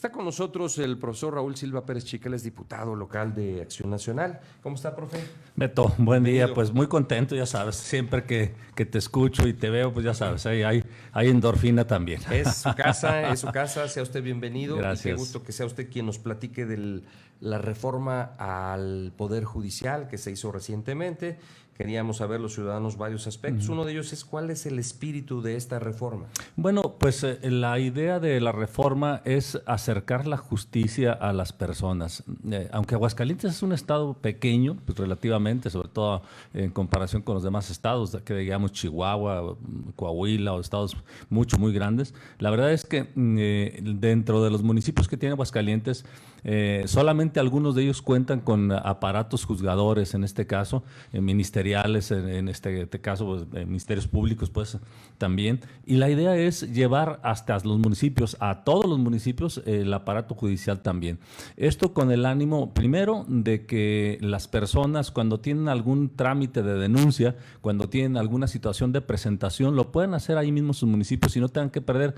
Está con nosotros el profesor Raúl Silva Pérez Chica, él es diputado local de Acción Nacional. ¿Cómo está, profe? Beto, buen día, pues muy contento, ya sabes, siempre que te escucho y te veo, pues ya sabes, hay endorfina también. Es su casa, sea usted bienvenido. Gracias. Y qué gusto que sea usted quien nos platique de la reforma al Poder Judicial que se hizo recientemente. Queríamos saber los ciudadanos varios aspectos. Uno de ellos es cuál es el espíritu de esta reforma. Bueno, pues la idea de la reforma es acercar la justicia a las personas. Aunque Aguascalientes es un estado pequeño, pues relativamente, sobre todo en comparación con los demás estados, que digamos Chihuahua, Coahuila o estados muy grandes, la verdad es que dentro de los municipios que tiene Aguascalientes, solamente algunos de ellos cuentan con aparatos juzgadores, en este caso, ministeriales, en este caso, pues, ministerios públicos, pues también. Y la idea es llevar hasta los municipios, a todos los municipios, el aparato judicial también. Esto con el ánimo, primero, de que las personas, cuando tienen algún trámite de denuncia, cuando tienen alguna situación de presentación, lo pueden hacer ahí mismo en sus municipios y no tengan que perder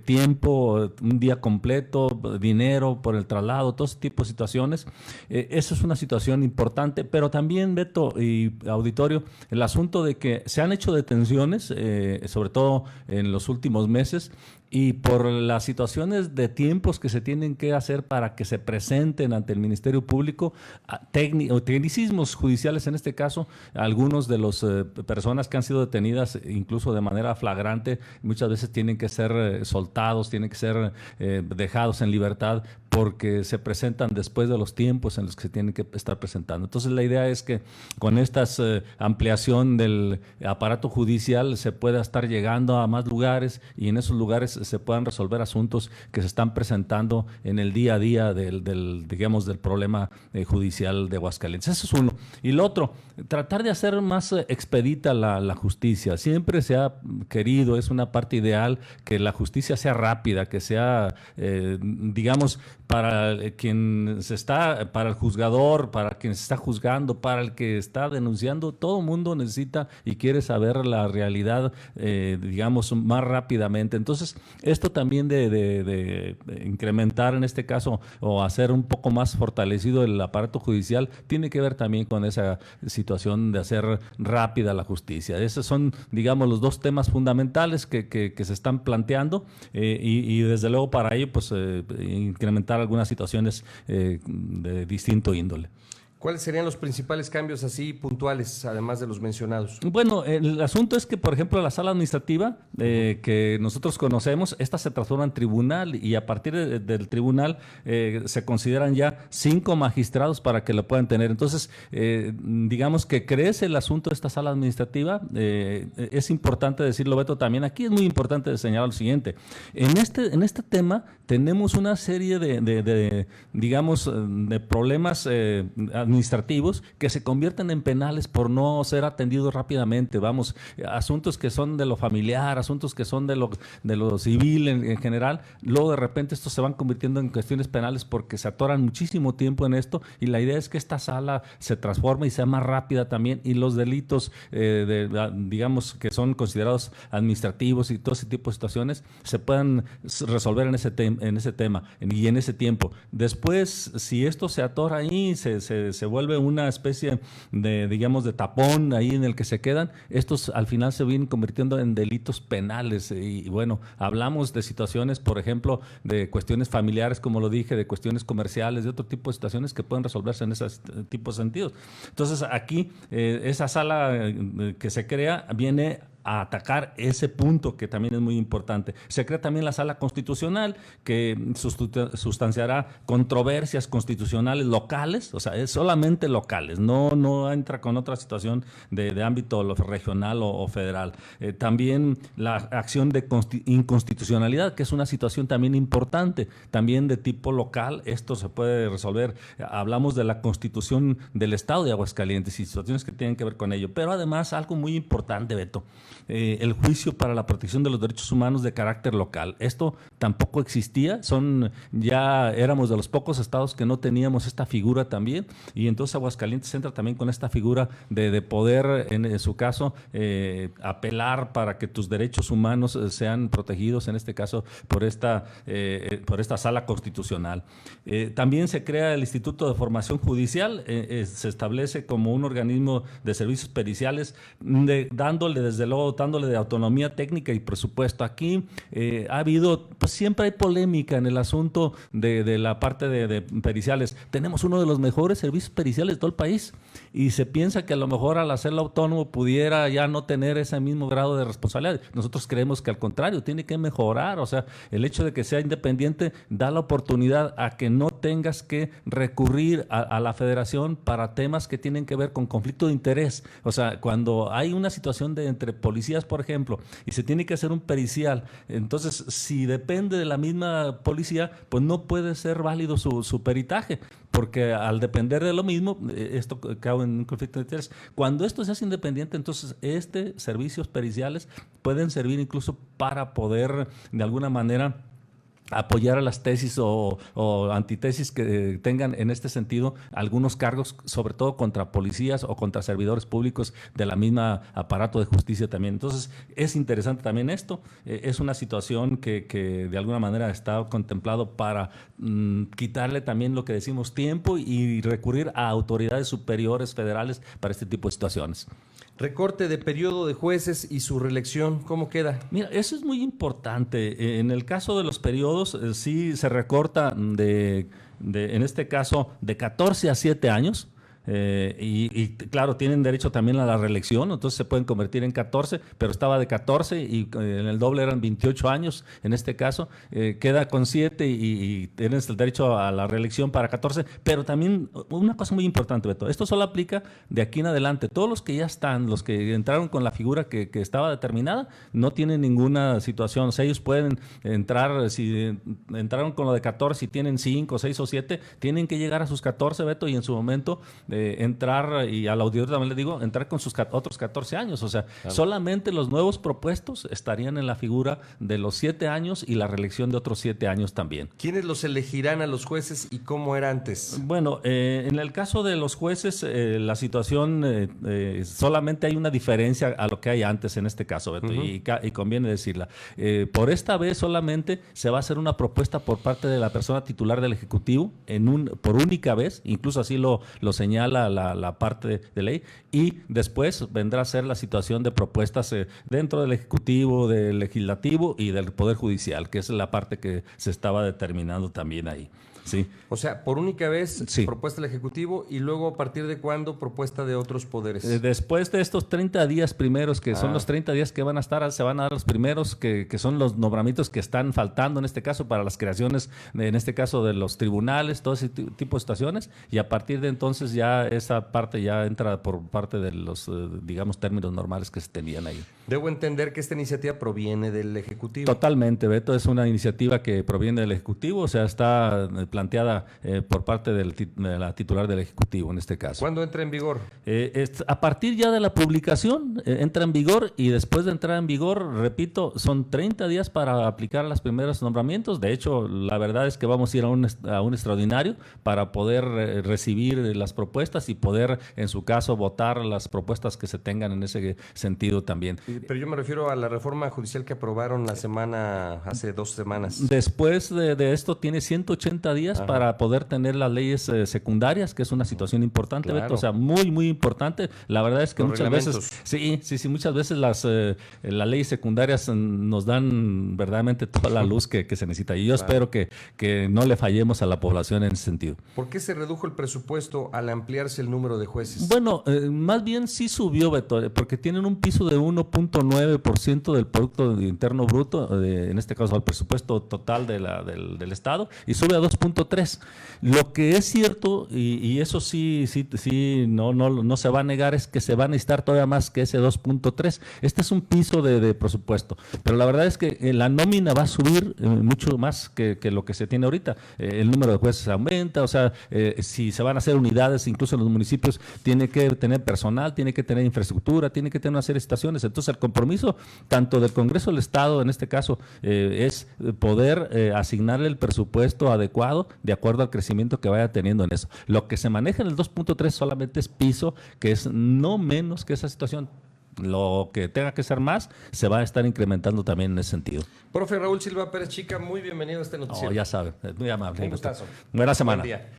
tiempo, un día completo, dinero por el traslado, todo ese tipo de situaciones. Eso es una situación importante, pero también, Beto y auditorio, el asunto de que se han hecho detenciones, sobre todo en los últimos meses, y por las situaciones de tiempos que se tienen que hacer para que se presenten ante el Ministerio Público, tecnicismos judiciales en este caso, algunos de las personas que han sido detenidas incluso de manera flagrante, muchas veces tienen que ser soltados, tienen que ser dejados en libertad porque se presentan después de los tiempos en los que se tienen que estar presentando. Entonces la idea es que con esta ampliación del aparato judicial se pueda estar llegando a más lugares y en esos lugares se puedan resolver asuntos que se están presentando en el día a día del problema judicial de Aguascalientes. Eso es uno. Y lo otro, tratar de hacer más expedita la justicia. Siempre se ha querido, es una parte ideal, que la justicia sea rápida, que sea, para para el juzgador, para quien se está juzgando, para el que está denunciando, todo el mundo necesita y quiere saber la realidad, más rápidamente. Entonces, esto también de incrementar en este caso o hacer un poco más fortalecido el aparato judicial tiene que ver también con esa situación de hacer rápida la justicia. Esos son, digamos, los dos temas fundamentales que se están planteando y desde luego para ello, pues, incrementar algunas situaciones de distinto índole. ¿Cuáles serían los principales cambios así puntuales, además de los mencionados? Bueno, el asunto es que, por ejemplo, la sala administrativa que nosotros conocemos, esta se transforma en tribunal y a partir del tribunal se consideran ya 5 magistrados para que lo puedan tener. Entonces, digamos que crece el asunto de esta sala administrativa. Es importante decirlo, Beto, también aquí es muy importante señalar lo siguiente. En este tema tenemos una serie de problemas administrativos que se convierten en penales por no ser atendidos rápidamente. Vamos, asuntos que son de lo familiar, asuntos que son de lo civil en general, luego de repente estos se van convirtiendo en cuestiones penales porque se atoran muchísimo tiempo en esto y la idea es que esta sala se transforme y sea más rápida también y los delitos que son considerados administrativos y todo ese tipo de situaciones se puedan resolver en ese tema y en ese tiempo. Después, si esto se atora ahí, se vuelve una especie de tapón ahí en el que se quedan, estos al final se vienen convirtiendo en delitos penales y bueno, hablamos de situaciones, por ejemplo, de cuestiones familiares, como lo dije, de cuestiones comerciales, de otro tipo de situaciones que pueden resolverse en ese tipo de sentidos. Entonces aquí esa sala que se crea viene a atacar ese punto que también es muy importante. Se crea también la Sala Constitucional que sustanciará controversias constitucionales locales, o sea, es solamente locales, no entra con otra situación de ámbito regional o federal. También la acción de inconstitucionalidad, que es una situación también importante, también de tipo local, esto se puede resolver. Hablamos de la Constitución del Estado de Aguascalientes y situaciones que tienen que ver con ello, pero además algo muy importante, Beto, el juicio para la protección de los derechos humanos de carácter local. Esto tampoco existía. Ya éramos de los pocos estados que no teníamos esta figura también, y entonces Aguascalientes entra también con esta figura de poder, en su caso, apelar para que tus derechos humanos sean protegidos, en este caso por esta sala constitucional. También se crea el Instituto de Formación Judicial, se establece como un organismo de servicios periciales, dándole de autonomía técnica y presupuesto. Aquí ha habido, pues siempre hay polémica en el asunto de la parte de periciales. Tenemos uno de los mejores servicios periciales de todo el país, y se piensa que a lo mejor al hacerlo autónomo pudiera ya no tener ese mismo grado de responsabilidad. Nosotros creemos que al contrario, tiene que mejorar. O sea, el hecho de que sea independiente da la oportunidad a que no tengas que recurrir a la federación para temas que tienen que ver con conflicto de interés. O sea, cuando hay una situación entre policías, por ejemplo, y se tiene que hacer un pericial, entonces si depende de la misma policía, pues no puede ser válido su peritaje, porque al depender de lo mismo, esto cae en un conflicto de interés. Cuando esto se hace independiente, entonces servicios periciales pueden servir incluso para poder, de alguna manera, apoyar a las tesis o antitesis que tengan en este sentido algunos cargos, sobre todo contra policías o contra servidores públicos de la misma aparato de justicia también. Entonces, es interesante también esto. Es una situación que de alguna manera está contemplado para quitarle también lo que decimos tiempo y recurrir a autoridades superiores federales para este tipo de situaciones. Recorte de periodo de jueces y su reelección, ¿cómo queda? Mira, eso es muy importante. En el caso de los periodos, sí se recorta en este caso, de 14 a 7 años. Y claro, tienen derecho también a la reelección, entonces se pueden convertir en 14, pero estaba de 14 y en el doble eran 28 años. En este caso queda con 7 y tienes el derecho a la reelección para 14. Pero también una cosa muy importante, Beto, esto solo aplica de aquí en adelante. Todos los que ya están, los que entraron con la figura que estaba determinada, no tienen ninguna situación. O sea, ellos pueden entrar, si entraron con lo de 14 y tienen 5, 6 o 7, tienen que llegar a sus 14, Beto, y en su momento entrar, y al auditorio también le digo, entrar con sus otros 14 años. O sea, claro, solamente los nuevos propuestos estarían en la figura de los 7 años y la reelección de otros 7 años también. ¿Quiénes los elegirán a los jueces y cómo era antes? Bueno, en el caso de los jueces, la situación solamente hay una diferencia a lo que hay antes en este caso, Beto, y conviene decirla. Por esta vez solamente se va a hacer una propuesta por parte de la persona titular del Ejecutivo por única vez, incluso así lo señala la parte de ley, y después vendrá a ser la situación de propuestas dentro del Ejecutivo, del Legislativo y del Poder Judicial, que es la parte que se estaba determinando también ahí. Sí. O sea, por única vez, sí, propuesta del Ejecutivo, y luego a partir de cuándo propuesta de otros poderes. Después de estos 30 días primeros, que son los 30 días que van a estar, se van a dar los primeros, que son los nombramientos que están faltando en este caso para las creaciones, en este caso de los tribunales, todo ese tipo de situaciones, y a partir de entonces ya esa parte ya entra por parte de los, digamos, términos normales que se tenían ahí. Debo entender que esta iniciativa proviene del Ejecutivo. Totalmente, Beto, es una iniciativa que proviene del Ejecutivo, o sea, está planteada por parte de la titular del Ejecutivo en este caso. ¿Cuándo entra en vigor? A partir ya de la publicación entra en vigor, y después de entrar en vigor, repito, son 30 días para aplicar los primeros nombramientos. De hecho, la verdad es que vamos a ir a un extraordinario para poder recibir las propuestas y poder, en su caso, votar las propuestas que se tengan en ese sentido también. Pero yo me refiero a la reforma judicial que aprobaron hace 2 semanas. Después de esto tiene 180 días para poder tener las leyes secundarias, que es una situación importante, claro, Beto, o sea, muy, muy importante. La verdad es que muchas veces, muchas veces las leyes secundarias nos dan verdaderamente toda la luz que se necesita, y yo espero que no le fallemos a la población en ese sentido. ¿Por qué se redujo el presupuesto al ampliarse el número de jueces? Bueno, más bien sí subió, Beto, porque tienen un piso de 1.9% del Producto Interno Bruto, en este caso al presupuesto total del Estado, y sube a 2.5%. 2.3. Lo que es cierto, y eso sí, no se va a negar, es que se va a necesitar todavía más que ese 2.3. Este es un piso de presupuesto, pero la verdad es que la nómina va a subir mucho más que lo que se tiene ahorita. El número de jueces aumenta, o sea, si se van a hacer unidades, incluso en los municipios, tiene que tener personal, tiene que tener infraestructura, tiene que tener una serie de estaciones. Entonces, el compromiso tanto del Congreso del Estado, en este caso, es poder asignarle el presupuesto adecuado de acuerdo al crecimiento que vaya teniendo en eso. Lo que se maneja en el 2.3 solamente es piso, que es no menos que esa situación. Lo que tenga que ser más, se va a estar incrementando también en ese sentido. Profe Raúl Silva Pérez Chica, muy bienvenido a este noticiero. Ya sabe, es muy amable. Un gustazo. Buena semana. Buen día.